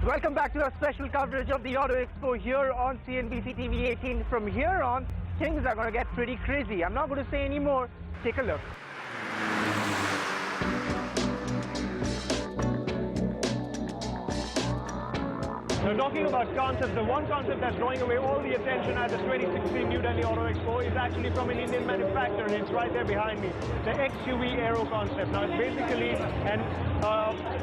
Welcome back to our special coverage of the Auto Expo here on CNBC TV 18. From here on, things are going to get pretty crazy. I'm not going to say any more. Take a look. Now, talking about concepts, the one concept that's drawing away all the attention at the 2016 New Delhi Auto Expo is actually from an Indian manufacturer, and it's right there behind me, the XUV Aero concept. Now, it's basically an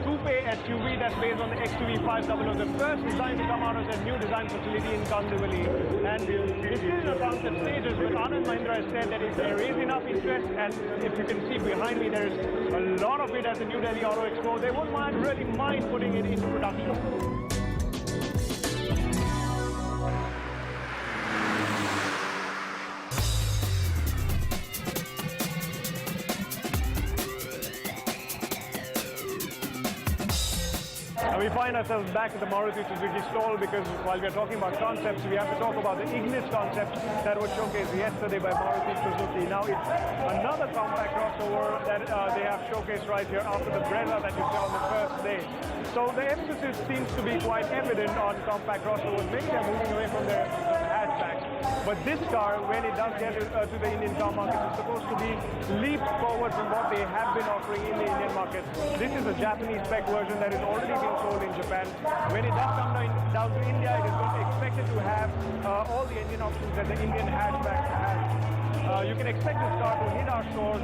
coupe SUV that's based on the XUV 500, the first design to come out of their new design facility in Kandivali. And this is a concept stages, but Anand Mahindra has said that if there is enough interest, and if you can see behind me, there's a lot of it at the New Delhi Auto Expo, they won't really mind putting it into production. We find ourselves back at the Maruti Suzuki stall because while we're talking about concepts, we have to talk about the Ignis concept that was showcased yesterday by Maruti Suzuki. Now it's another compact crossover that they have showcased right here after the Brezza that you saw on the first day. So the emphasis seems to be quite evident on compact crossovers. Maybe they're moving away from their hatchback. But this car, when it does get to the Indian car market, is supposed to be leaps forward from what they have been offering in the Indian market. This is a Japanese spec version that is already being sold in Japan. When it does come down to India, it is expected to have all the engine options that the Indian hatchback has. You can expect this car to hit our stores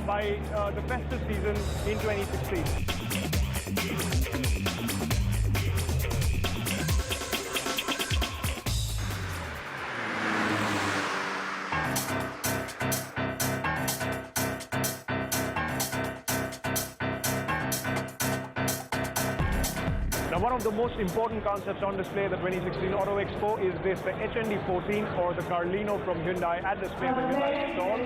by the festive season in 2016. One of the most important concepts on display at the 2016 Auto Expo is this, the HND14 or the Carlino from Hyundai at display at the Hyundai stall.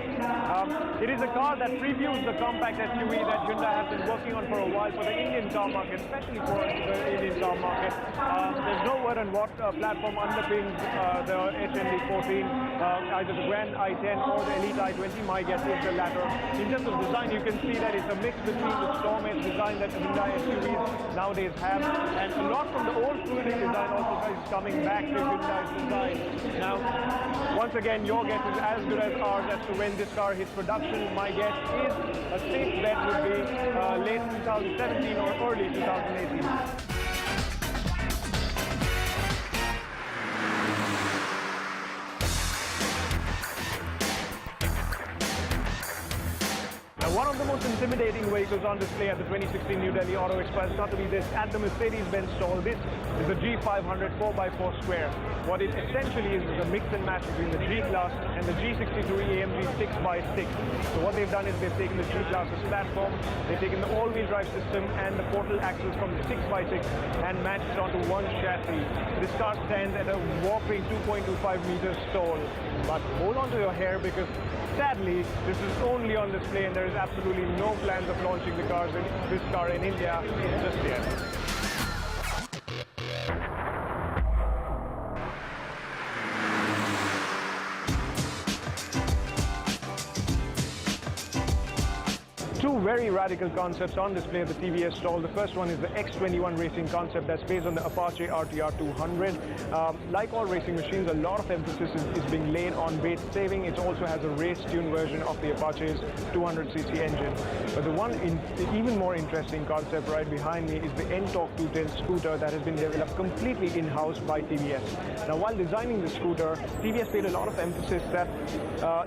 It is a car that previews the compact SUV that Hyundai has been working on for a while for the Indian car market, especially for the Indian car market. There's no word on what platform underpins the HND14, either the Grand i10 or the Elite i20. My guess is the latter. In terms of design, you can see that it's a mix between the Storm Edge design that the Hyundai SUVs nowadays have, and a lot from the old fluid design also is coming back to Hyundai's design. Now, once again, your guess is as good as ours as to when this car hits production. My guess is a safe bet would be late 2017 or early 2018. One of the most intimidating vehicles on display at the 2016 New Delhi Auto Expo has got to be this at the Mercedes-Benz stall. This is the G500 4x4 square. What it essentially is a mix and match between the G-Class and the G63 AMG 6x6. So what they've done is they've taken the G-Class's platform, they've taken the all-wheel drive system and the portal axles from the 6x6 and matched it onto one chassis. This car stands at a whopping 2.25 meters tall. But hold on to your hair because sadly, this is only on display and there is absolutely no plans of launching this car in India just yet. Two very radical concepts on display at the TVS stall. The first one is the X21 racing concept that's based on the Apache RTR 200. Like all racing machines, a lot of emphasis is being laid on weight saving. It also has a race-tuned version of the Apache's 200cc engine. But the one even more interesting concept right behind me is the NTORQ 210 scooter that has been developed completely in-house by TVS. Now, while designing the scooter, TVS paid a lot of emphasis that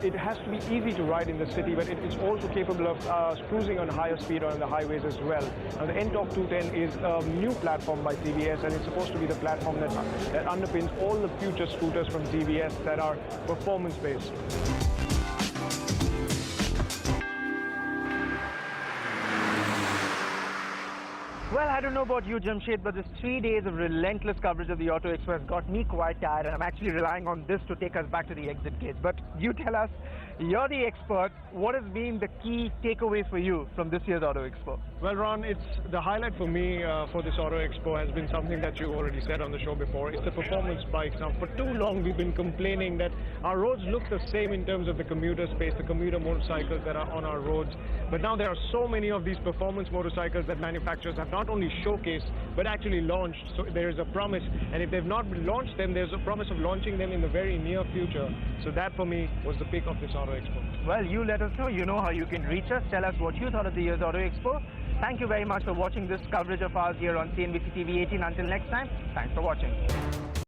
it has to be easy to ride in the city, but it's also capable of cruising on higher speed on the highways as well. Now, the NTORQ 210 is a new platform by TVS, and it's supposed to be the platform that underpins all the future scooters from TVS that are performance-based. Well, I don't know about you, Jamshed, but this 3 days of relentless coverage of the Auto Expo has got me quite tired, and I'm actually relying on this to take us back to the exit gates. But you tell us, you're the expert. What has been the key takeaways for you from this year's Auto Expo? Well, Ron, it's the highlight for me for this Auto Expo has been something that you already said on the show before. It's the performance bikes. Now, for too long, we've been complaining that our roads look the same in terms of the commuter space, the commuter motorcycles that are on our roads. But now there are so many of these performance motorcycles that manufacturers have not not only showcased but actually launched. So there is a promise, and if they've not launched them, there's a promise of launching them in the very near future. So that for me was the pick of this Auto Expo. Well, you let us know. You know how you can reach us. Tell us what you thought of the year's Auto Expo. Thank you very much for watching this coverage of ours here on CNBC TV 18. Until next time, thanks for watching.